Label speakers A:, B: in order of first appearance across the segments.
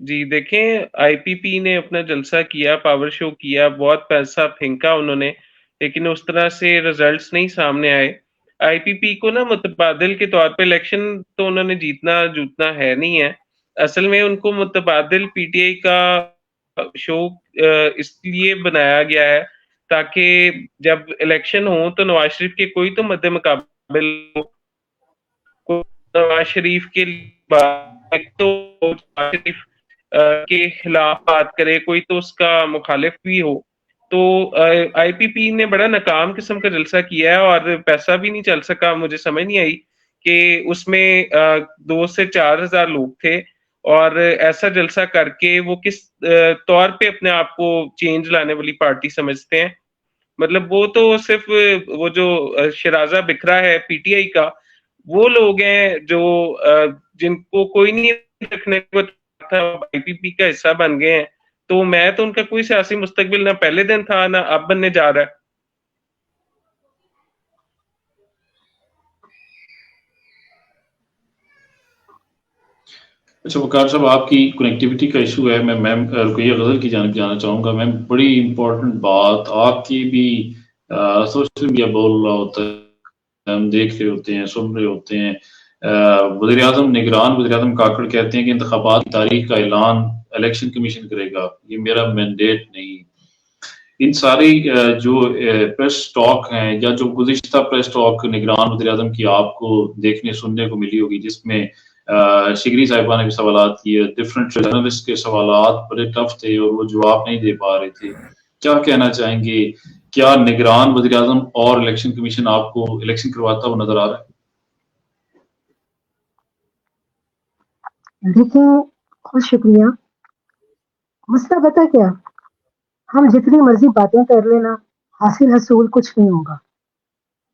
A: جی دیکھیں آئی پی پی نے اپنا جلسہ کیا، پاور شو کیا، بہت پیسہ پھینکا انہوں نے، لیکن اس طرح سے ریزلٹس نہیں سامنے آئے. آئی پی پی کو نا متبادل کے طور پہ الیکشن تو انہوں نے جوتنا ہے نہیں ہے. اصل میں ان کو متبادل پی ٹی آئی کا شو اس لیے بنایا گیا ہے تاکہ جب الیکشن ہو تو نواز شریف کے کوئی تو مد مقابل ہو. نواز شریف کے تو نواز شریف کے خلاف بات کرے، کوئی تو اس کا مخالف بھی ہو. تو آئی پی پی نے بڑا ناکام قسم کا جلسہ کیا ہے اور پیسہ بھی نہیں چل سکا. مجھے سمجھ نہیں آئی کہ اس میں 2 سے 4 ہزار لوگ تھے اور ایسا جلسہ کر کے وہ کس طور پہ اپنے آپ کو چینج لانے والی پارٹی سمجھتے ہیں. مطلب وہ تو صرف وہ جو شرازہ بکھرا ہے پی ٹی آئی کا، وہ لوگ ہیں جو جن کو کوئی نہیں رکھنے کو تھا، آئی پی پی کا حصہ بن گئے ہیں. تو میں تو ان کا کوئی سیاسی مستقبل نہ پہلے دن تھا نہ اب بننے جا رہا ہے.
B: اچھا وقار صاحب، آپ کی کنیکٹیوٹی کا ایشو ہے. میں میم رقیہ غزل کی جانب جانا چاہوں گا. میم بڑی امپورٹنٹ بات آپ کی بھی سوشل میڈیا بول رہا ہوتا ہے، ہم دیکھ رہے ہوتے ہیں، سن رہے ہوتے ہیں. وزیر اعظم نگران وزیر اعظم کاکڑ کہتے ہیں کہ انتخابات کی تاریخ کا اعلان الیکشن کمیشن کرے گا، یہ میرا مینڈیٹ نہیں. ان ساری جو پریس ٹاک ہیں یا جو گزشتہ پریس ٹاک نگران وزیر اعظم کی آپ کو دیکھنے سننے کو ملی ہوگی، جس میں شگری صاحبہ نے بھی سوالات کیے، ڈفرینٹ جرنلسٹ کے سوالات بڑے ٹف تھے اور وہ جواب نہیں دے پا رہے تھے. کیا کہنا چاہیں گے؟ کیا نگران وزیر اعظم اور الیکشن کمیشن آپ کو الیکشن کرواتا ہوا نظر آ رہا ہے؟
C: دیکھیں بہت شکریہ. مسئلہ پتہ کیا، ہم جتنی مرضی باتیں کر لینا حاصل حصول کچھ نہیں ہوگا.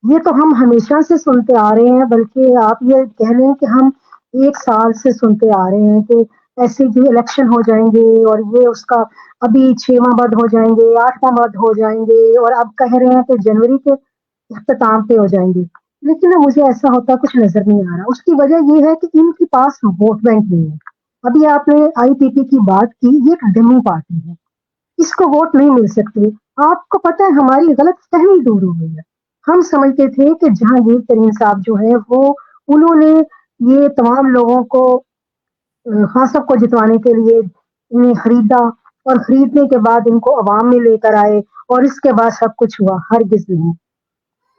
C: یہ تو ہم ہمیشہ سے سنتے آ رہے ہیں، بلکہ آپ یہ کہہ لیں کہ ہم 1 سال سے سنتے آ رہے ہیں کہ ایسے جو الیکشن ہو جائیں گے اور یہ اس کا ابھی 6 ماہ بعد ہو جائیں گے، 8 ماہ بعد ہو جائیں گے، اور اب کہہ رہے ہیں کہ جنوری کے اختتام پہ ہو جائیں گے. لیکن مجھے ایسا ہوتا کچھ نظر نہیں آ رہا. اس کی وجہ یہ ہے کہ ان کے پاس ووٹ بینک نہیں ہے. ابھی آپ نے آئی پی پی کی بات کی، یہ ایک ڈمی پارٹی ہے، اس کو ووٹ نہیں مل سکتے. آپ کو پتہ ہے ہماری غلط فہمی دور ہو گئی ہے. ہم سمجھتے تھے کہ جہانگیر ترین صاحب جو ہے وہ انہوں نے یہ تمام لوگوں کو خان صاحب کو جتوانے کے لیے انہیں خریدا اور خریدنے کے بعد ان کو عوام میں لے کر آئے اور اس کے بعد سب کچھ ہوا. ہرگز نہیں.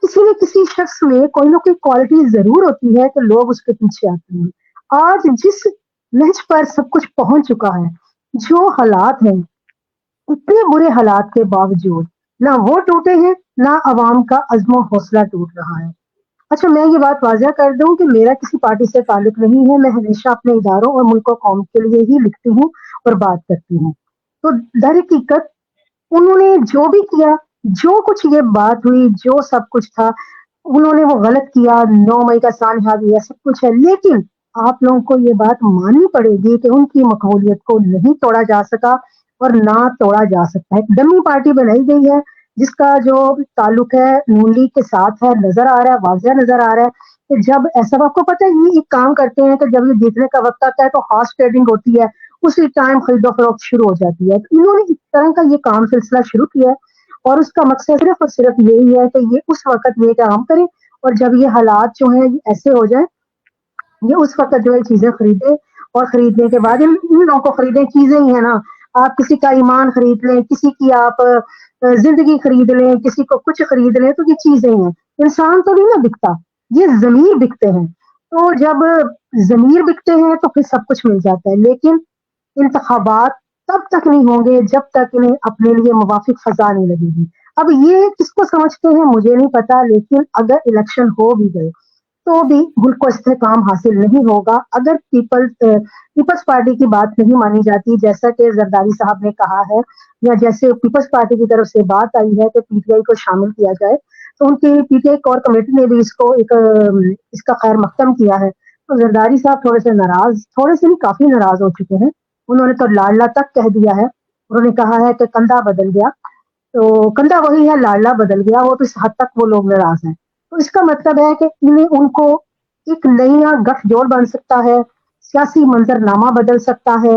C: کسی نہ کسی شخص میں کوئی نہ کوئی کوالٹی ضرور ہوتی ہے کہ لوگ اس کے پیچھے آتے ہیں. آج جس نہج پر سب کچھ پہنچ چکا ہے، جو حالات ہیں، اتنے برے حالات کے باوجود نہ وہ ٹوٹے ہیں نہ عوام کا عزم و حوصلہ ٹوٹ رہا ہے. اچھا میں یہ بات واضح کر دوں کہ میرا کسی پارٹی سے تعلق نہیں ہے. میں ہمیشہ اپنے اداروں اور ملک و قوم کے لیے ہی لکھتی ہوں اور بات کرتی ہوں. تو در حقیقت انہوں نے جو بھی کیا، جو کچھ یہ بات ہوئی، جو سب کچھ تھا، انہوں نے وہ غلط کیا. 9 مئی کا سانحہ بھی ہے، سب کچھ ہے، لیکن آپ لوگوں کو یہ بات ماننی پڑے گی کہ ان کی مقبولیت کو نہیں توڑا جا سکا اور نہ توڑا جا سکتا ہے. ایک ڈمی پارٹی بنائی گئی ہے جس کا جو تعلق ہے نون لیگ کے ساتھ ہے، نظر آ رہا ہے، واضح نظر آ رہا ہے کہ جب ایسا آپ کو پتہ ہے یہ ایک کام کرتے ہیں کہ جب یہ جیتنے کا وقت آتا ہے تو ہارس ٹریڈنگ ہوتی ہے، اسی ٹائم خرید و فروخت شروع ہو جاتی ہے. تو انہوں نے اس طرح کا یہ کام سلسلہ شروع کیا ہے اور اس کا مقصد صرف اور صرف یہی ہے کہ یہ اس وقت یہ کام کریں اور جب یہ حالات جو ہیں ایسے ہو جائیں، یہ اس وقت جو ہے چیزیں خریدیں اور خریدنے کے بعد ان لوگوں کو خریدیں. چیزیں ہی ہیں نا، آپ کسی کا ایمان خرید لیں، کسی کی آپ زندگی خرید لیں، کسی کو کچھ خرید لیں، تو یہ چیزیں ہیں. انسان تو نہیں نا بکتا، یہ ضمیر بکتے ہیں. تو جب ضمیر بکتے ہیں تو پھر سب کچھ مل جاتا ہے. لیکن انتخابات تب تک نہیں ہوں گے جب تک انہیں اپنے لیے موافق فضا نہیں لگے گی. اب یہ کس کو سمجھتے ہیں مجھے نہیں پتا، لیکن اگر الیکشن ہو بھی گئے تو بھی ملک کو استحکام حاصل نہیں ہوگا اگر پیپلز پارٹی کی بات نہیں مانی جاتی، جیسا کہ زرداری صاحب نے کہا ہے یا جیسے پیپلز پارٹی کی طرف سے بات آئی ہے کہ پی ٹی آئی کو شامل کیا جائے. تو ان کی P T I core committee نے بھی اس کا خیر مقدم کیا ہے. تو زرداری صاحب تھوڑے سے ناراض، تھوڑے سے نہیں کافی ناراض ہو چکے ہیں. انہوں نے تو لاڈلا تک کہہ دیا ہے. انہوں نے کہا ہے کہ کندھا بدل گیا، تو کندھا وہی ہے، لاڈلا بدل گیا. وہ تو اس حد تک وہ لوگ ناراض ہیں. تو اس کا مطلب ہے کہ ان کو ایک نیا گٹھ جوڑ بن سکتا ہے، سیاسی منظر نامہ بدل سکتا ہے.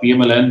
B: PMLN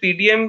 A: PDM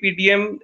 A: PDM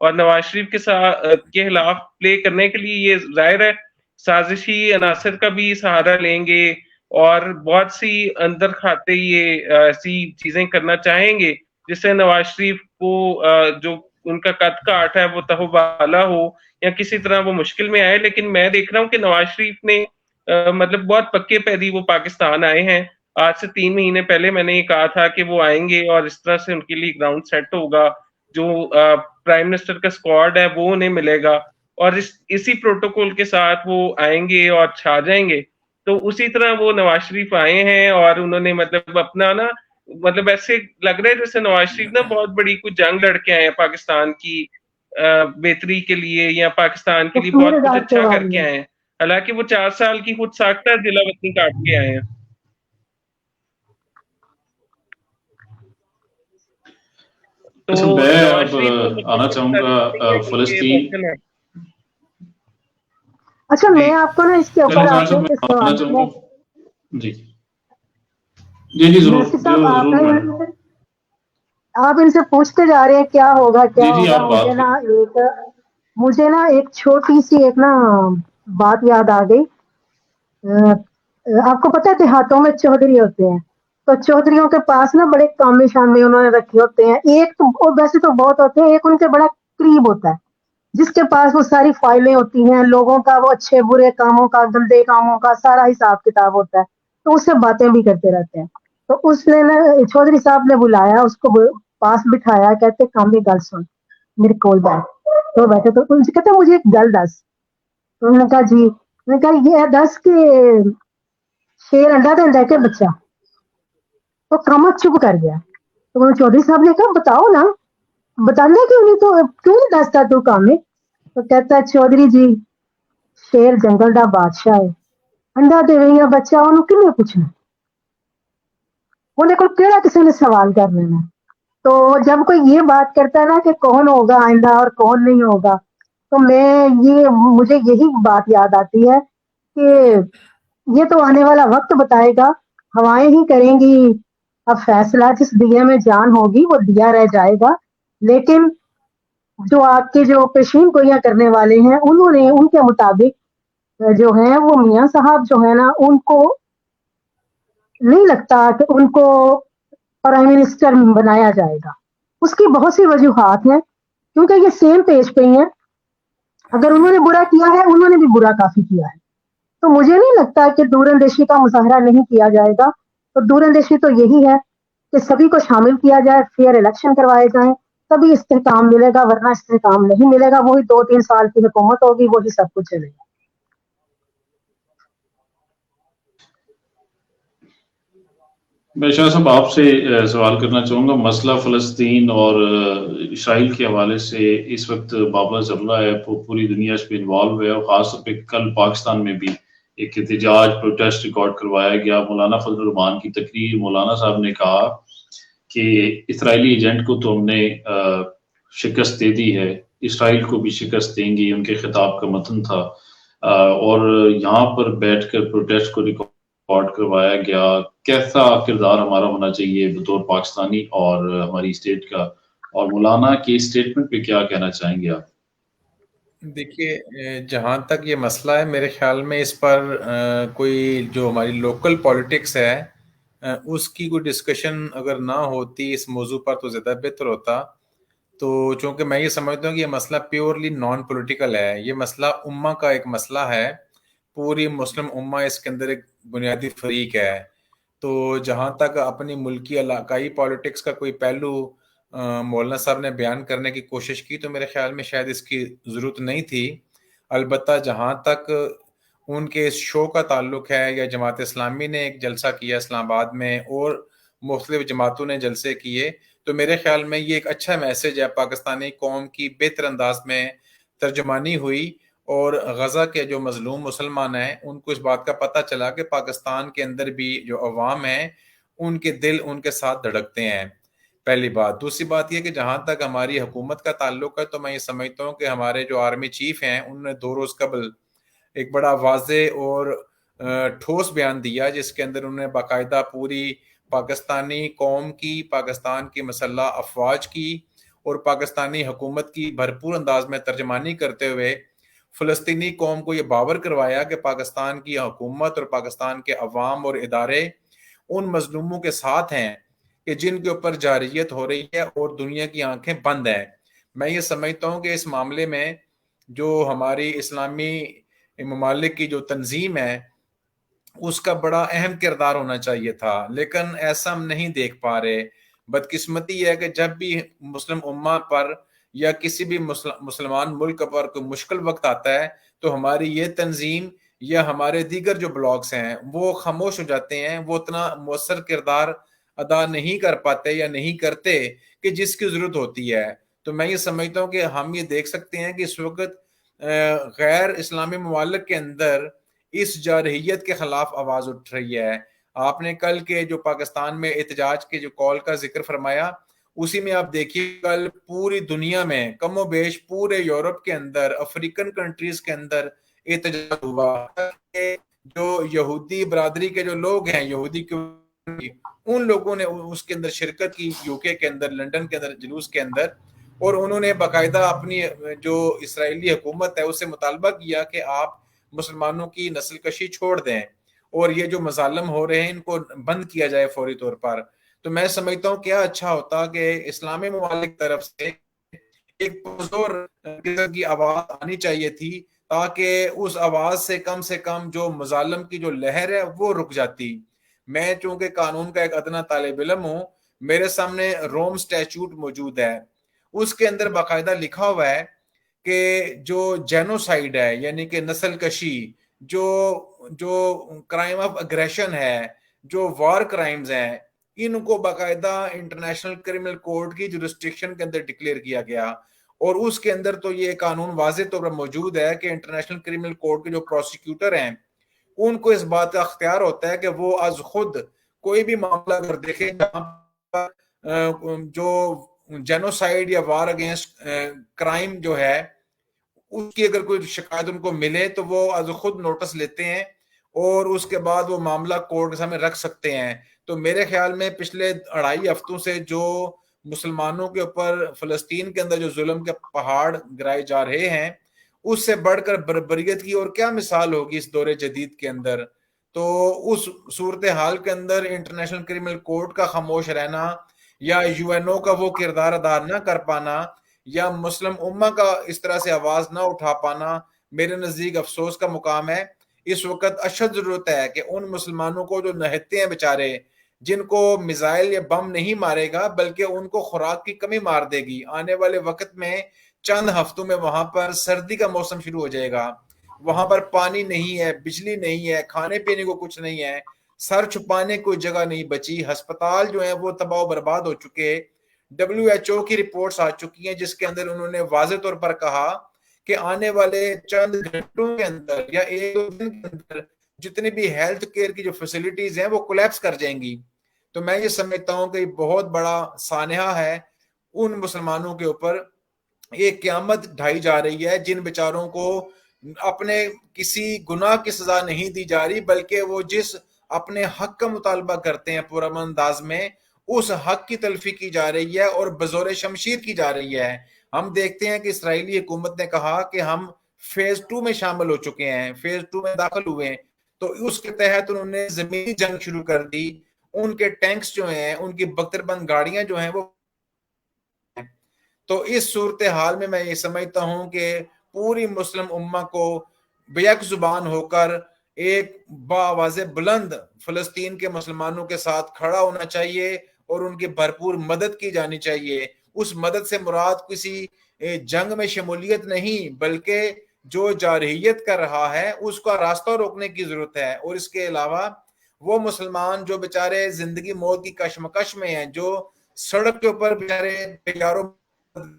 A: اور نواز شریف کے ساتھ کے خلاف پلے کرنے کے لیے یہ ظاہر ہے سازشی عناصر کا بھی سہارا لیں گے اور بہت سی اندر کھاتے یہ ایسی چیزیں کرنا چاہیں گے جس سے نواز شریف کو جو ان کا قد کاٹ ہے وہ تہو بالا ہو یا کسی طرح وہ مشکل میں آئے. لیکن میں دیکھ رہا ہوں کہ نواز شریف نے مطلب بہت پکے پیری وہ پاکستان آئے ہیں. آج سے 3 مہینے پہلے میں نے یہ کہا تھا کہ وہ آئیں گے اور اس طرح سے ان کے لیے گراؤنڈ سیٹ ہوگا, جو پرائم منسٹر کا اسکواڈ ہے وہ انہیں ملے گا اور اسی پروٹوکول کے ساتھ وہ آئیں گے اور چھا جائیں گے. تو اسی طرح وہ نواز شریف آئے ہیں اور انہوں نے مطلب اپنا نا مطلب ایسے لگ رہا ہے جیسے نواز شریف نا بہت بڑی کوئی جنگ لڑ کے آئے ہیں پاکستان کی بہتری کے لیے یا پاکستان کے لیے بہت کچھ اچھا کر کے آئے ہیں, حالانکہ وہ 4 سال کی خود ساختہ ضلع وطنی کاٹ کے آئے ہیں. تو
B: میں
A: نواز
B: اب
A: شریف کو
B: آنا چاہوں گا فلسطین.
C: اچھا میں آپ کو نا اس کے اوپر آپ
B: میں آنا چاہوں گا. جی جی جی ضرور ضرور.
C: آپ ان سے پوچھتے جا رہے ہیں کیا ہوگا کیا
B: جی
C: ہوگا. مجھے نا ایک چھوٹی سی ایک نا بات یاد آ گئی. آپ کو پتا ہے دیہاتوں میں چودھری ہوتے ہیں, تو چودھریوں کے پاس نا بڑے کام شان میں انہوں نے رکھے ہوتے ہیں. ایک تو ویسے تو بہت ہوتے ہیں, ایک ان کے بڑا قریب ہوتا ہے جس کے پاس وہ ساری فائلیں ہوتی ہیں, لوگوں کا وہ اچھے برے کاموں کا گندے کاموں کا سارا حساب کتاب ہوتا ہے, تو اس سے باتیں بھی کرتے رہتے ہیں. تو اس نے نا چودھری صاحب نے بلایا, اس کو پاس بٹھایا, کہتے کام کی گل سن میرے کول بیٹھ. تو بیٹھے تو ان سے کہتے مجھے ایک گل دس. تو انہوں نے کہا جی. میں نے کہا یہ دس کہ شیر انڈا دینا ہے کہ بچہ. تو کامت چپ کر گیا. تو چودھری صاحب نے کہا بتاؤ نا, بتانے کیوں نہیں, تو کیوں نہیں دستا تو کام ہے. تو کہتا ہے چودھری جی شیر جنگل دا بادشاہ ہے, انڈا دے یا بچہ انہوں کیوں پوچھنا, انہیں کو کیڑا کسی نے سوال کر لینا. تو جب کوئی یہ بات کرتا ہے نا کہ کون ہوگا آئندہ اور کون نہیں ہوگا, تو مجھے یہی بات یاد آتی ہے کہ یہ تو آنے والا وقت بتائے گا, ہوائیں ہی کریں گی اب فیصلہ. جس دیے میں جان ہوگی وہ دیا رہ جائے گا, لیکن جو آپ کے جو پیشین گوئیاں کرنے والے ہیں انہوں نے ان کے مطابق جو ہیں وہ میاں صاحب جو ہے نا ان کو نہیں لگتا کہ ان کو پرائم منسٹر بنایا جائے گا. اس کی بہت سی وجوہات ہیں کیونکہ یہ سیم پیج پہ ہی ہیں. اگر انہوں نے برا کیا ہے انہوں نے بھی برا کافی کیا ہے. تو مجھے نہیں لگتا کہ دور اندیشی کا مظاہرہ نہیں کیا جائے گا. تو دور اندیشی تو یہی ہے کہ سبھی کو شامل کیا جائے, فیئر الیکشن کروائے جائیں, تبھی استحکام ملے گا, ورنہ استحکام نہیں ملے گا. وہی 2-3 سال کی حکومت ہوگی, وہی سب کچھ چلے گا.
B: میں شاہ صاحب آپ سے سوال کرنا چاہوں گا. مسئلہ فلسطین اور اسرائیل کے حوالے سے اس وقت بابا چل رہا ہے, پوری دنیا اس پہ انوالو ہے, اور خاص طور پہ کل پاکستان میں بھی ایک احتجاج پروٹیسٹ ریکارڈ کروایا گیا. مولانا فضل الرحمان کی تقریر, مولانا صاحب نے کہا کہ اسرائیلی ایجنٹ کو تو ہم نے شکست دے دی ہے, اسرائیل کو بھی شکست دیں گی, ان کے خطاب کا متن تھا. اور یہاں پر بیٹھ کر پروٹیسٹ کو ریکارڈ کروایا گیا. کیسا کردار ہمارا ہونا چاہیے بطور پاکستانی اور ہماری اسٹیٹ کا, اور مولانا کی اسٹیٹمنٹ پہ کیا کہنا چاہیں گے آپ؟
D: دیکھیے جہاں تک یہ مسئلہ ہے میرے خیال میں اس پر کوئی جو ہماری لوکل پالیٹکس ہے اس کی کوئی ڈسکشن اگر نہ ہوتی اس موضوع پر تو زیادہ بہتر ہوتا. تو چونکہ میں یہ سمجھتا ہوں کہ یہ مسئلہ پیورلی نان پولیٹیکل ہے, یہ مسئلہ امہ کا ایک مسئلہ ہے, پوری مسلم امہ اس کے اندر ایک بنیادی فریق ہے. تو جہاں تک اپنی ملکی علاقائی پالیٹکس کا کوئی پہلو مولانا صاحب نے بیان کرنے کی کوشش کی, تو میرے خیال میں شاید اس کی ضرورت نہیں تھی. البتہ جہاں تک ان کے اس شو کا تعلق ہے, یا جماعت اسلامی نے ایک جلسہ کیا اسلام آباد میں اور مختلف جماعتوں نے جلسے کیے, تو میرے خیال میں یہ ایک اچھا میسج ہے. پاکستانی قوم کی بہتر انداز میں ترجمانی ہوئی, اور غزہ کے جو مظلوم مسلمان ہیں ان کو اس بات کا پتہ چلا کہ پاکستان کے اندر بھی جو عوام ہیں ان کے دل ان کے ساتھ دھڑکتے ہیں, پہلی بات. دوسری بات یہ کہ جہاں تک ہماری حکومت کا تعلق ہے, تو میں یہ سمجھتا ہوں کہ ہمارے جو آرمی چیف ہیں انہوں نے 2 روز قبل ایک بڑا واضح اور ٹھوس بیان دیا, جس کے اندر انہوں نے باقاعدہ پوری پاکستانی قوم کی, پاکستان کی مسلح افواج کی اور پاکستانی حکومت کی بھرپور انداز میں ترجمانی کرتے ہوئے فلسطینی قوم کو یہ باور کروایا کہ پاکستان کی حکومت اور پاکستان کے عوام اور ادارے ان مظلوموں کے ساتھ ہیں کہ جن کے اوپر جارحیت ہو رہی ہے اور دنیا کی آنکھیں بند ہیں. میں یہ سمجھتا ہوں کہ اس معاملے میں جو ہماری اسلامی ممالک کی جو تنظیم ہے اس کا بڑا اہم کردار ہونا چاہیے تھا، لیکن ایسا ہم نہیں دیکھ پا رہے. بدقسمتی ہے کہ جب بھی مسلم امہ پر یا کسی بھی مسلمان ملک پر کوئی مشکل وقت آتا ہے تو ہماری یہ تنظیم یا ہمارے دیگر جو بلاگس ہیں وہ خاموش ہو جاتے ہیں، وہ اتنا مؤثر کردار ادا نہیں کر پاتے یا نہیں کرتے کہ جس کی ضرورت ہوتی ہے. تو میں یہ سمجھتا ہوں کہ ہم یہ دیکھ سکتے ہیں کہ اس وقت غیر اسلامی ممالک کے اندر اس جارحیت کے خلاف آواز اٹھ رہی ہے. آپ نے کل کے جو پاکستان میں احتجاج کے جو کال کا ذکر فرمایا، اسی میں آپ دیکھیے کل پوری دنیا میں کم و بیش پورے یورپ کے اندر، افریقن کنٹریز کے اندر احتجاج ہوا. جو یہودی برادری کے جو لوگ ہیں، یہودی ان لوگوں نے اس کے اندر شرکت کی، یو کے اندر، لندن کے اندر جلوس کے اندر، اور انہوں نے باقاعدہ اپنی جو اسرائیلی حکومت ہے اس سے مطالبہ کیا کہ آپ مسلمانوں کی نسل کشی چھوڑ دیں اور یہ جو مظالم ہو رہے ہیں ان کو بند کیا جائے فوری طور پر. تو میں سمجھتا ہوں کیا اچھا ہوتا کہ اسلامی ممالک طرف سے ایک پرزور قسم کی آواز آنی چاہیے تھی تاکہ اس آواز سے کم جو مظالم کی جو لہر ہے وہ رک جاتی. میں چونکہ قانون کا ایک ادنا طالب علم ہوں، میرے سامنے روم سٹیچوٹ موجود ہے، اس کے اندر باقاعدہ لکھا ہوا ہے کہ جو جینوسائیڈ ہے یعنی کہ نسل کشی، جو کرائم آف اگریشن ہے، جو وار کرائمز ہیں، ان کو باقاعدہ انٹرنیشنل کرمنل کورٹ کی جورسڈکشن کے اندر ڈکلیئر کیا گیا. اور اس کے اندر تو یہ قانون واضح طور پر موجود ہے کہ انٹرنیشنل کرمنل کورٹ کے جو پروسیکیوٹر ہیں ان کو اس بات کا اختیار ہوتا ہے کہ وہ از خود کوئی بھی معاملہ اگر دیکھیں جہاں پر جو جینوسائیڈ یا وار اگینسٹ کرائم جو ہے اس کی اگر کوئی شکایت ان کو ملے تو وہ از خود نوٹس لیتے ہیں اور اس کے بعد وہ معاملہ کورٹ کے سامنے رکھ سکتے ہیں. تو میرے خیال میں پچھلے 2.5 ہفتوں سے جو مسلمانوں کے اوپر فلسطین کے اندر جو ظلم کے پہاڑ گرائے جا رہے ہیں اس سے بڑھ کر بربریت کی اور کیا مثال ہوگی اس دور جدید کے اندر. تو اس صورتحال کے اندر انٹرنیشنل کرمنل کورٹ کا خاموش رہنا یا یو این او کا وہ کردار ادا نہ کر پانا یا مسلم امہ کا اس طرح سے آواز نہ اٹھا پانا میرے نزدیک افسوس کا مقام ہے. اس وقت اشد ضرورت ہے کہ ان مسلمانوں کو جو نہتے ہیں بیچارے، جن کو میزائل یا بم نہیں مارے گا بلکہ ان کو خوراک کی کمی مار دے گی، آنے والے وقت میں چند ہفتوں میں وہاں پر سردی کا موسم شروع ہو جائے گا، وہاں پر پانی نہیں ہے، بجلی نہیں ہے، کھانے پینے کو کچھ نہیں ہے، سر چھپانے کوئی جگہ نہیں بچی، ہسپتال جو ہیں وہ تباہ و برباد ہو چکے. WHO کی رپورٹس آ چکی ہیں جس کے اندر انہوں نے واضح طور پر کہا کہ آنے والے چند گھنٹوں کے اندر یا 1-2 دن کے اندر جتنی بھی ہیلتھ کیئر کی جو فیسلٹیز ہیں وہ کولیپس کر جائیں گی. تو میں یہ سمجھتا ہوں کہ بہت بڑا سانحہ ہے ان مسلمانوں کے اوپر، ایک قیامت ڈھائی جا رہی ہے جن بیچاروں کو اپنے کسی گناہ کی سزا نہیں دی جا رہی بلکہ وہ جس اپنے حق کا مطالبہ کرتے ہیں پرامن انداز میں اس حق کی تلفی کی جا رہی ہے اور بزور شمشیر کی جا رہی ہے. ہم دیکھتے ہیں کہ اسرائیلی حکومت نے کہا کہ ہم فیز 2 میں شامل ہو چکے ہیں، فیز 2 میں داخل ہوئے ہیں، تو اس کے تحت انہوں نے زمینی جنگ شروع کر دی. ان کے ٹینکس جو ہیں، ان کی بختر بند گاڑیاں جو ہیں وہ، تو اس صورتحال میں یہ سمجھتا ہوں کہ پوری مسلم امہ کو بیک زبان ہو کر ایک بآواز بلند فلسطین کے مسلمانوں کے ساتھ کھڑا ہونا چاہیے اور ان کی بھرپور مدد کی جانی چاہیے. اس مدد سے مراد کسی جنگ میں شمولیت نہیں بلکہ جو جارحیت کر رہا ہے اس کا راستہ روکنے کی ضرورت ہے. اور اس کے علاوہ وہ مسلمان جو بیچارے زندگی موت کی کشمکش میں ہیں، جو سڑک کے اوپر بیچارے بیچاروں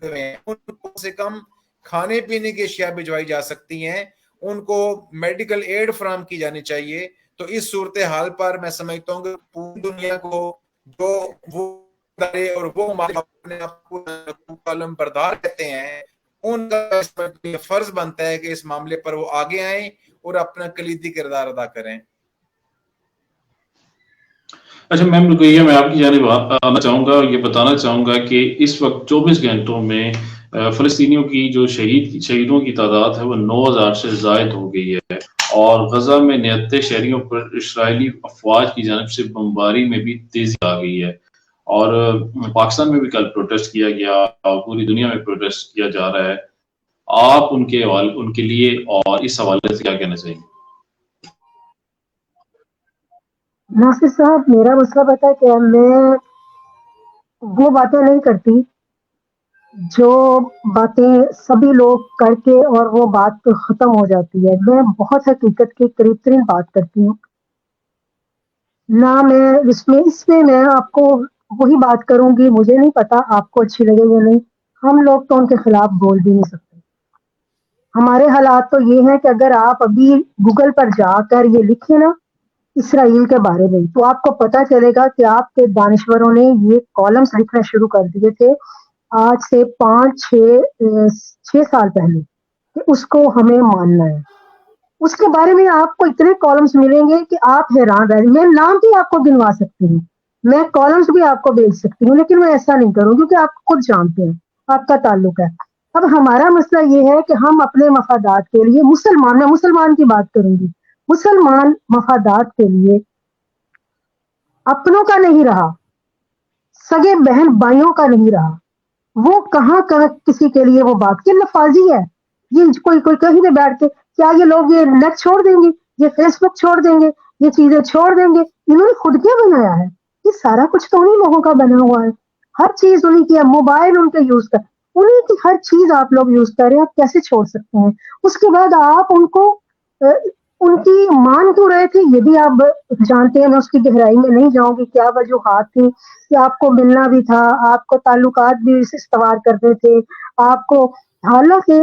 D: میں، ان کو سے کم کھانے پینے کی اشیاء بھجوائی جا سکتی ہیں، ان کو میڈیکل ایڈ فراہم کی جانی چاہیے. تو اس صورتحال پر میں سمجھتا ہوں کہ پوری دنیا کو جو وہ اور وہ اپنے آپ کو علم بردار کہتے ہیں ان کا فرض بنتا ہے کہ اس معاملے پر وہ آگے آئیں اور اپنا کلیدی کردار ادا کریں.
B: اچھا میم رکیے، میں آپ کی جانب آنا چاہوں گا، یہ بتانا چاہوں گا کہ اس وقت 24 گھنٹوں میں فلسطینیوں کی جو شہیدوں کی تعداد ہے وہ 9,000 سے زائد ہو گئی ہے، اور غزہ میں نہتے شہریوں پر اسرائیلی افواج کی جانب سے بمباری میں بھی تیزی آ گئی ہے، اور پاکستان میں بھی کل پروٹیسٹ کیا گیا، پوری دنیا میں پروٹیسٹ کیا جا رہا ہے. آپ ان کے لیے اور اس حوالے سے کیا کہنا چاہیے؟
C: ناصر صاحب، میرا مسئلہ پتا کیا ہے، میں وہ باتیں نہیں کرتی جو باتیں سبھی لوگ کر کے اور وہ بات ختم ہو جاتی ہے. میں بہت حقیقت کے قریب ترین بات کرتی ہوں. نہ میں اس میں میں آپ کو وہی بات کروں گی. مجھے نہیں پتا آپ کو اچھی لگے یا نہیں. ہم لوگ تو ان کے خلاف بول بھی نہیں سکتے. ہمارے حالات تو یہ ہیں کہ اگر آپ ابھی گوگل پر جا کر یہ لکھیں نا اسرائیل کے بارے میں، تو آپ کو پتا چلے گا کہ آپ کے دانشوروں نے یہ کالمز لکھنا شروع کر دیے تھے آج سے 5-6 سال پہلے کہ اس کو ہمیں ماننا ہے. اس کے بارے میں آپ کو اتنے کالمز ملیں گے کہ آپ حیران رہیں. میں نام بھی آپ کو گنوا سکتی ہوں، میں کالمز بھی آپ کو بھیج سکتی ہوں، لیکن میں ایسا نہیں کروں کیونکہ آپ خود جانتے ہیں آپ کا تعلق ہے. اب ہمارا مسئلہ یہ ہے کہ ہم اپنے مفادات کے لیے میں مسلمان کی بات کروں گی، مسلمان مفادات کے لیے اپنوں کا نہیں رہا، سگے بہن بھائیوں کا نہیں رہا. وہ کہاں کسی کے لیے وہ بات کی لفاظی ہے. یہ کوئی کہیں پہ بیٹھ کے کیا یہ لوگ یہ نیٹ چھوڑ دیں گے، یہ فیس بک چھوڑ دیں گے، یہ چیزیں چھوڑ دیں گے؟ انہوں نے خود کیا بنایا ہے؟ یہ سارا کچھ تو انہیں لوگوں کا بنا ہوا ہے. ہر چیز انہیں کی ہے، موبائل ان کے یوز کر، انہیں کی ہر چیز آپ لوگ یوز کر رہے ہیں. آپ کیسے چھوڑ سکتے ہیں؟ اس کے بعد آپ ان کو ان کی مان کیوں رہے تھے یہ بھی آپ جانتے ہیں. میں اس کی گہرائی میں نہیں جاؤں گی کیا وجوہات تھی کہ آپ کو ملنا بھی تھا، آپ کو تعلقات بھی استوار کرنے تھے آپ کو. حالانکہ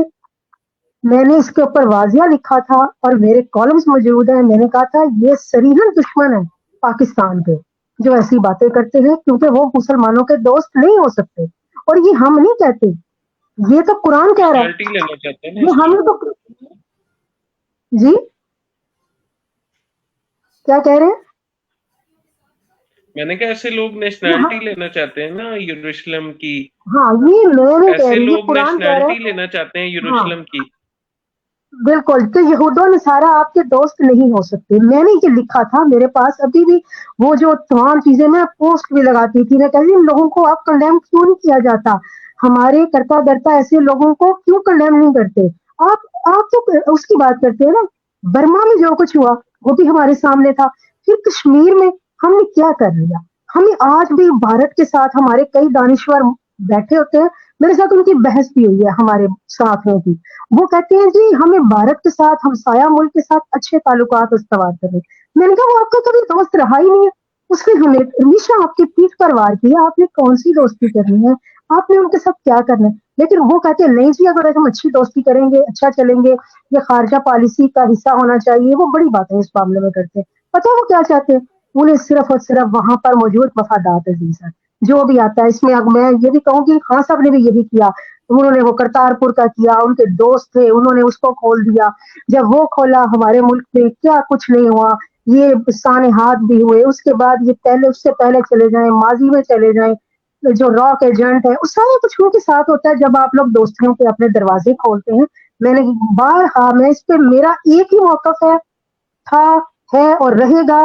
C: میں نے اس کے اوپر واضح لکھا تھا اور میرے کالمز موجود ہیں. میں نے کہا تھا یہ صریحاً دشمن ہے پاکستان کے جو ایسی باتیں کرتے ہیں، کیونکہ وہ مسلمانوں کے دوست نہیں ہو سکتے. اور یہ ہم نہیں کہتے، یہ تو قرآن کہہ رہا
A: نیشنلٹی
C: ہے.
A: لینا چاہتے ہیں نا
C: یہ
A: اس
C: ہم
A: لیے.
C: تو جی کیا کہہ رہے ہیں؟
A: میں نے کہا ایسے لوگ
C: یہ
A: نیشنلٹی لینا چاہتے ہیں نا یروشلم کی.
C: ہاں یہ میں نہیں کہہ
A: ایسے
C: رہی، یہ
A: لوگ
C: قرآن کہہ رہا
A: نیشنلٹی
C: ہے.
A: لینا چاہتے ہیں
C: ہاں
A: یروشلم کی.
C: بالکل. تو یہود و نصارہ آپ کے دوست نہیں ہو سکتے. میں نے یہ لکھا تھا، میرے پاس ابھی بھی وہ جو تمام چیزیں میں پوسٹ بھی لگاتی تھی. میں کہتی ان لوگوں کو آپ کنڈیم کیوں نہیں کیا جاتا؟ ہمارے کرتا درتا ایسے لوگوں کو کیوں کنڈیم نہیں کرتے؟ آپ تو اس کی بات کرتے ہیں نا. برما میں جو کچھ ہوا وہ بھی ہمارے سامنے تھا. پھر کشمیر میں ہم نے کیا کر لیا؟ ہمیں آج بھی بھارت کے ساتھ ہمارے کئی دانشور بیٹھے ہوتے ہیں، میرے ساتھ ان کی بحث بھی ہوئی ہے ہمارے ساتھیوں کی. وہ کہتے ہیں جی ہمیں بھارت کے ساتھ ہمسایہ ملک کے ساتھ اچھے تعلقات استوار کریں. میں نے کہا وہ آپ کا کبھی دوست رہا ہی نہیں ہے. اس نے ہمیں ہمیشہ آپ کی پیٹھ پر وار کیا. آپ نے کون سی دوستی کرنی ہے؟ آپ نے ان کے ساتھ کیا کرنا ہے؟ لیکن وہ کہتے ہیں نہیں جی اگر ہم اچھی دوستی کریں گے اچھا چلیں گے، یہ خارجہ پالیسی کا حصہ ہونا چاہیے. وہ بڑی باتیں اس معاملے میں کرتے ہیں. پتہ وہ کیا چاہتے ہیں؟ انہیں صرف اور صرف وہاں پر موجود مفادات عزیز ہے جو بھی آتا ہے. اس میں اب میں یہ بھی کہوں گی خان صاحب نے بھی یہی کیا. انہوں نے وہ کرتارپور کا کیا، ان کے دوست تھے انہوں نے اس کو کھول دیا. جب وہ کھولا ہمارے ملک میں کیا کچھ نہیں ہوا. یہ سانحات بھی ہوئے. اس کے بعد یہ اس سے پہلے چلے جائیں، ماضی میں چلے جائیں، جو راک ایجنٹ ہے اس سارا کچھ ان کے ساتھ ہوتا ہے جب آپ لوگ دوستوں کے اپنے دروازے کھولتے ہیں. میں نے میں اس پہ میرا ایک ہی موقف تھا، ہے اور رہے گا.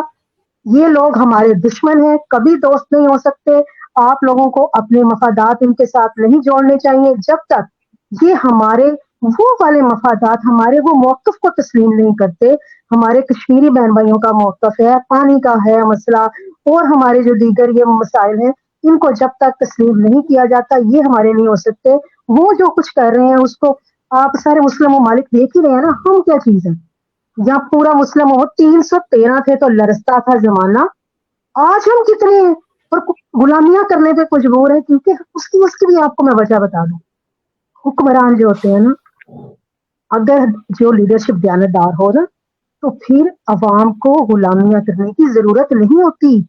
C: یہ لوگ ہمارے دشمن ہیں، کبھی دوست نہیں ہو سکتے. آپ لوگوں کو اپنے مفادات ان کے ساتھ نہیں جوڑنے چاہیے جب تک یہ ہمارے وہ والے مفادات ہمارے وہ موقف کو تسلیم نہیں کرتے. ہمارے کشمیری بہن بھائیوں کا موقف ہے، پانی کا ہے مسئلہ، اور ہمارے جو دیگر یہ مسائل ہیں ان کو جب تک تسلیم نہیں کیا جاتا یہ ہمارے نہیں ہو سکتے. وہ جو کچھ کر رہے ہیں اس کو آپ سارے مسلم ممالک دیکھ ہی رہے ہیں نا. ہم کیا چیز ہیں؟ جہاں پورا مسلم ہو 313 تھے تو لرزتا تھا زمانہ. آج ہم کتنے ہیں اور غلامیاں کرنے پہ مجبور ہیں. کیونکہ اس کی بھی آپ کو میں وجہ بتا دوں. حکمران جو ہوتے ہیں نا، اگر جو لیڈرشپ دیانتدار ہو نا تو پھر عوام کو غلامیاں کرنے کی ضرورت نہیں ہوتی.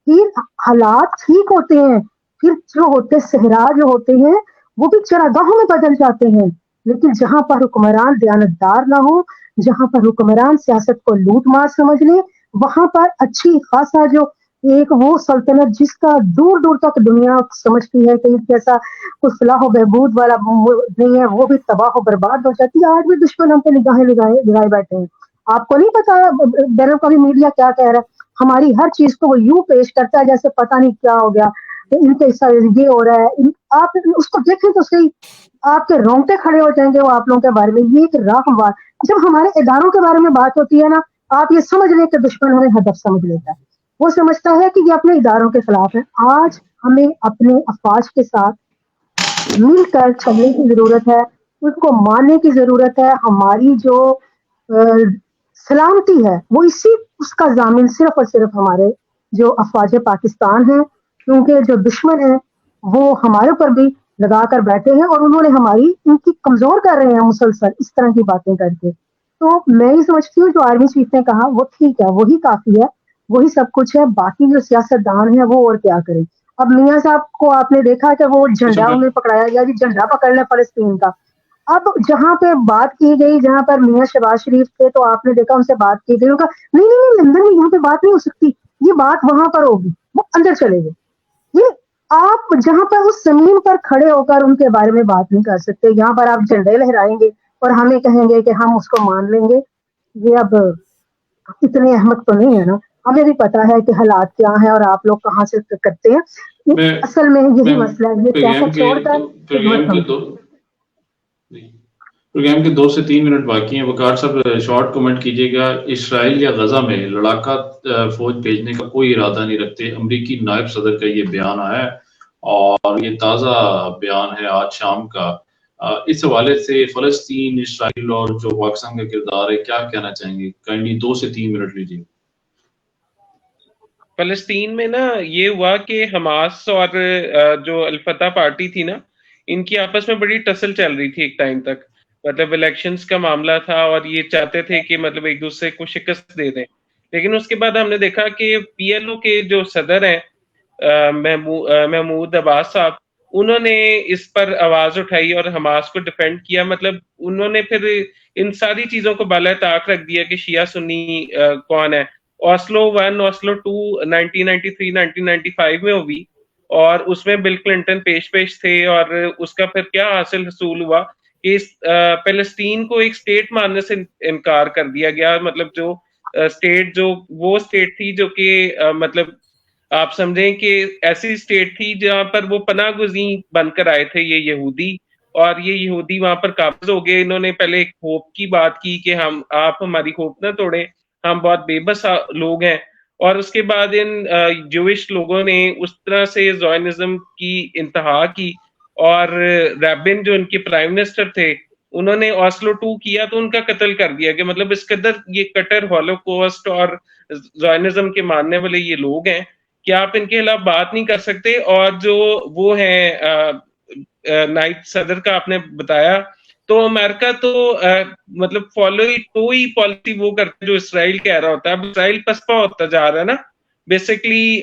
C: پھر حالات ٹھیک ہوتے ہیں. پھر جو ہوتے صحرا جو ہوتے ہیں وہ بھی چراگاہوں میں بدل جاتے ہیں. لیکن جہاں پر حکمران دیانتدار نہ ہو، جہاں پر حکمران سیاست کو لوٹ مار سمجھ لے، وہاں پر اچھی خاصا جو ایک وہ سلطنت جس کا دور دور تک دنیا سمجھتی ہے کہ کیسا کوئی فلاح و بہبود والا نہیں ہے، وہ بھی تباہ و برباد ہو جاتی ہے. آج بھی دشمن ہم پہ نگاہیں لگائے بیٹھے ہیں. آپ کو نہیں پتا بین الاقوامی میڈیا کیا کہہ رہا ہے؟ ہماری ہر چیز کو وہ یوں پیش کرتا ہے جیسے پتہ نہیں کیا ہو گیا، ان کے یہ ہو رہا ہے. آپ اس کو دیکھیں تو صحیح، آپ کے رونگٹے کھڑے ہو جائیں گے وہ آپ لوگوں کے بارے میں. یہ ایک راہ جب ہمارے اداروں کے بارے میں بات ہوتی ہے نا، آپ یہ سمجھ لیں کہ دشمن ہمیں ہدف سمجھ لیتا ہے. وہ سمجھتا ہے کہ یہ اپنے اداروں کے خلاف ہے. آج ہمیں اپنے افواج کے ساتھ مل کر چلنے کی ضرورت ہے، ان کو ماننے کی ضرورت ہے. ہماری جو سلامتی ہے وہ اس کا ضامن صرف اور صرف ہمارے جو افواج پاکستان ہیں، کیونکہ جو دشمن ہیں وہ ہمارے اوپر بھی لگا کر بیٹھے ہیں اور انہوں نے ان کی کمزور کر رہے ہیں مسلسل اس طرح کی باتیں کر کے. تو میں یہ سمجھتی ہوں جو آرمی چیف نے کہا وہ ٹھیک ہے، وہی کافی ہے، وہی سب کچھ ہے. باقی جو سیاست دان ہیں وہ اور کیا کریں. اب میاں صاحب کو آپ نے دیکھا کہ وہ جھنڈا انہیں پکڑایا گیا کہ جھنڈا پکڑ لیں فلسطین کا. اب جہاں پہ بات کی گئی، جہاں پر میاں شہباز شریف تھے تو آپ نے دیکھا ان سے بات کی گئی، ان کا نہیں نہیں نہیں لندن میں یہاں پہ بات نہیں ہو سکتی، یہ بات وہاں پر ہوگی. وہ اندر چلے گئے. یہ آپ جہاں پر اس زمین پر کھڑے ہو کر ان کے بارے میں بات نہیں کر سکتے، یہاں پر آپ جھنڈے لہرائیں گے اور ہمیں کہیں گے کہ ہم اس کو مان لیں گے. یہ اب اتنے احمد تو نہیں ہے نا. ہمیں بھی پتا ہے کہ حالات کیا ہیں اور آپ لوگ کہاں سے کرتے ہیں. اصل میں یہی مسئلہ ہے، یہ سیاست چھوڑ کر خدمت
B: پروگرام کے 2 سے 3 منٹ باقی ہیں. وقار صاحب شارٹ کمنٹ کیجیے گا. اسرائیل یا غزہ میں لڑاکا فوج بھیجنے کا کوئی ارادہ نہیں رکھتے. امریکی نائب صدر کا یہ بیان آیا ہے اور یہ تازہ بیان ہے آج شام کا. اس حوالے سے فلسطین، اسرائیل اور جو پاکستان کا کردار ہے، کیا کہنا چاہیں گے؟ کائنڈلی 2 سے 3 منٹ لیجیے.
A: فلسطین میں نا یہ ہوا کہ حماس اور جو الفتح پارٹی تھی نا، ان کی آپس میں بڑی ٹسل چل رہی تھی ایک ٹائم تک. مطلب الیکشنز کا معاملہ تھا اور یہ چاہتے تھے کہ مطلب ایک دوسرے کو شکست دے دیں. لیکن اس کے بعد ہم نے دیکھا کہ پی ایل او کے جو صدر ہیں محمود عباس صاحب، انہوں نے اس پر آواز اٹھائی اور حماس کو ڈیفینڈ کیا. مطلب انہوں نے پھر ان ساری چیزوں کو بالائے طاق رکھ دیا کہ شیعہ سنی کون ہے. اوسلو 1 اوسلو 2 1993 1995 میں ہوئی اور اس میں بل کلنٹن پیش تھے اور اس کا پھر کیا حاصل حصول ہوا کہ فلسطین کو ایک سٹیٹ ماننے سے انکار کر دیا گیا. مطلب جو سٹیٹ وہ سٹیٹ تھی جو کہ مطلب آپ سمجھیں کہ ایسی سٹیٹ تھی جہاں پر وہ پناہ گزین بن کر آئے تھے یہ یہودی، اور یہ یہودی وہاں پر قابض ہو گئے. انہوں نے پہلے ایک ہوپ کی بات کی کہ آپ ہماری ہوپ نہ توڑیں، ہم بہت بے بس لوگ ہیں. اور اس کے بعد ان جوش لوگوں نے اس طرح سے زائنزم کی انتہا کی اور ریبن جو ان کے پرائم منسٹر تھے انہوں نے اوسلو 2 کیا تو ان کا قتل کر دیا. کہ مطلب اس قدر یہ کٹر ہولوکوسٹ اور زائنزم کے ماننے والے یہ لوگ ہیں کہ آپ ان کے خلاف بات نہیں کر سکتے. اور جو وہ ہیں نائب صدر کا آپ نے بتایا، تو امریکہ تو مطلب فالو ہی پالیسی وہ کرتا ہے جو اسرائیل کہہ رہا ہوتا ہے. اب اسرائیل پسپا ہوتا جا رہا ہے نا. بیسکلی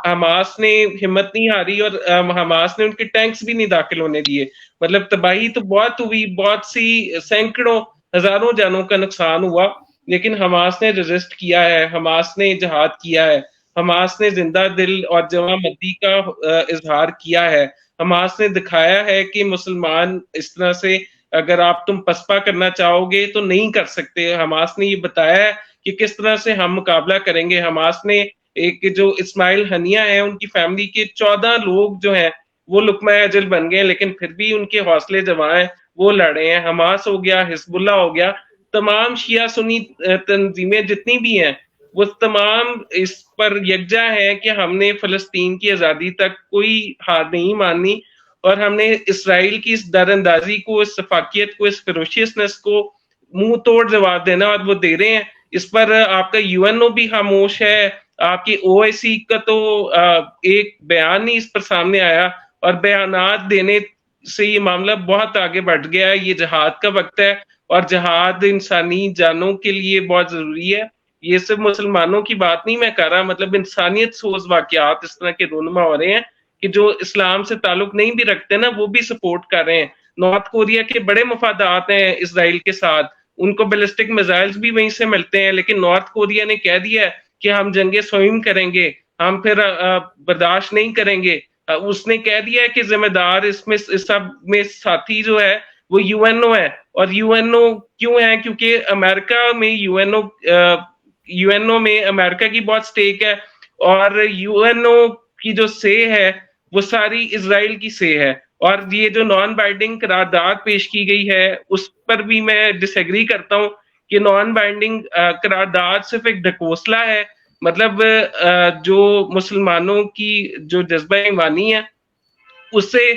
A: حماس نے ہمت نہیں ہاری اور حماس نے ان کے ٹینکس بھی نہیں داخل ہونے دیے. مطلب تباہی تو بہت ہوئی، بہت سی سینکڑوں ہزاروں جانوں کا نقصان ہوا، لیکن حماس نے ریزسٹ کیا ہے، حماس نے جہاد کیا ہے، حماس نے زندہ دل اور جواں مردی کا اظہار کیا ہے. حماس نے دکھایا ہے کہ مسلمان اس طرح سے اگر آپ تم پسپا کرنا چاہو گے تو نہیں کر سکتے. حماس نے یہ بتایا ہے کہ کس طرح سے ہم مقابلہ کریں گے. حماس نے ایک جو اسماعیل ہنیہ ہیں ان کی فیملی کے 14 لوگ جو ہیں وہ لقمہ اجل بن گئے، لیکن پھر بھی ان کے حوصلے جواں ہیں، وہ لڑے ہیں. حماس ہو گیا، حزب اللہ ہو گیا، تمام شیعہ سنی تنظیمیں جتنی بھی ہیں وہ تمام اس پر یکجا ہے کہ ہم نے فلسطین کی آزادی تک کوئی ہار نہیں ماننی اور ہم نے اسرائیل کی اس در اندازی کو، اس سفاکیت کو، اس فیروشیسنس کو منہ توڑ جواب دینا، اور وہ دے رہے ہیں. اس پر آپ کا یو این او بھی خاموش ہے، آپ کی او آئی سی کا تو ایک بیان نہیں اس پر سامنے آیا، اور بیانات دینے سے یہ معاملہ بہت آگے بڑھ گیا ہے. یہ جہاد کا وقت ہے اور جہاد انسانی جانوں کے لیے بہت ضروری ہے. یہ صرف مسلمانوں کی بات نہیں میں کر رہا، مطلب انسانیت سوز واقعات اس طرح کے رونما ہو رہے ہیں کہ جو اسلام سے تعلق نہیں بھی رکھتے نا وہ بھی سپورٹ کر رہے ہیں. نارتھ کوریا کے بڑے مفادات ہیں اسرائیل کے ساتھ، ان کو بیلسٹک میزائلز بھی وہیں سے ملتے ہیں، لیکن نارتھ کوریا نے کہہ دیا ہے کہ ہم جنگ سوئم کریں گے، ہم پھر برداشت نہیں کریں گے. اس نے کہہ دیا ہے کہ ذمہ دار اس میں اس سب میں ساتھی جو ہے وہ یو این او ہے. اور یو این او کیوں ہے؟ کیونکہ امریکہ میں یو این او میں امریکہ کی بہت سٹیک ہے, اور یو این او کی جو سے ہے وہ ساری اسرائیل کی سے ہے. اور یہ جو نان بائنڈنگ قرارداد پیش کی گئی ہے اس پر بھی میں ڈس ایگری کرتا ہوں کہ نان بائنڈنگ قرارداد صرف ایک ڈھکوسلا ہے. مطلب جو مسلمانوں کی جو جذبہ ایمانی ہے اس سے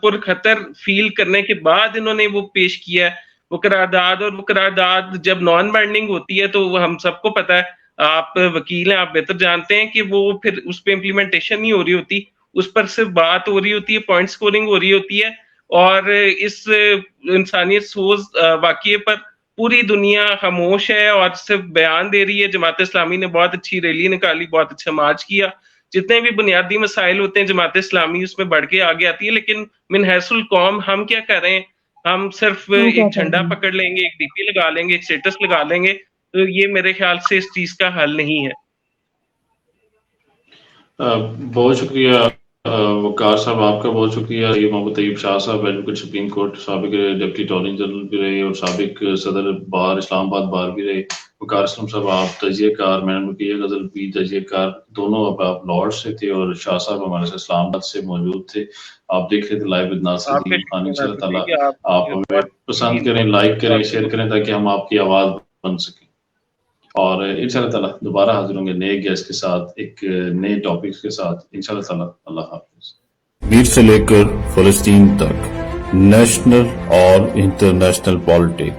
A: پر خطر فیل کرنے کے بعد انہوں نے وہ پیش کیا ہے وہ قرارداد. اور وہ قرارداد جب نان بائنڈنگ ہوتی ہے تو وہ ہم سب کو پتہ ہے, آپ وکیل ہیں, آپ بہتر جانتے ہیں کہ وہ پھر اس پہ امپلیمنٹیشن نہیں ہو رہی ہوتی, اس پر صرف بات ہو رہی ہوتی ہے, پوائنٹ سکورنگ ہو رہی ہوتی ہے. اور اس انسانیت سوز واقعے پر پوری دنیا خاموش ہے اور صرف بیان دے رہی ہے. جماعت اسلامی نے بہت اچھی ریلی نکالی, بہت اچھا مارچ کیا. جتنے بھی بنیادی مسائل ہوتے ہیں جماعت اسلامی اس میں بڑھ کے آگے آتی ہے, لیکن من حیث القوم ہم کیا کر رہے ہیں؟ ہم صرف ایک جھنڈا پکڑ لیں گے, ایک ڈی پی لگا لیں گے, ایک اسٹیٹس لگا لیں گے. تو یہ میرے خیال سے اس چیز کا حل نہیں ہے.
B: بہت شکریہ وقار صاحب, آپ کا بہت شکریہ. یہ محمد طیب شاہ صاحب ایڈوکیٹ سپریم کورٹ, سابق ڈپٹی اٹارنی جنرل بھی رہے اور سابق صدر بار اسلام آباد بار بھی رہے. وقار اسلم صاحب آپ تجزیہ کار, میں نے رقیہ غزل بھی تجزیہ کار, دونوں اب آپ لاہور سے تھے, اور شاہ صاحب ہمارے سے اسلام آباد سے موجود تھے. آپ دیکھ رہے تھے لائیو ود ناصر الدین خان. ان شاء اللہ تعالیٰ آپ ہمیں پسند کریں, لائک کریں, شیئر کریں تاکہ ہم آپ کی آواز بن سکیں. اور ان شاء اللہ تعالیٰ دوبارہ حاضر ہوں گے نئے گیسٹ کے ساتھ, ایک نئے ٹاپکس کے ساتھ ان شاء اللہ تعالیٰ. اللہ حافظ.
E: کشمیر سے لے کر فلسطین تک نیشنل اور انٹرنیشنل پالیٹکس.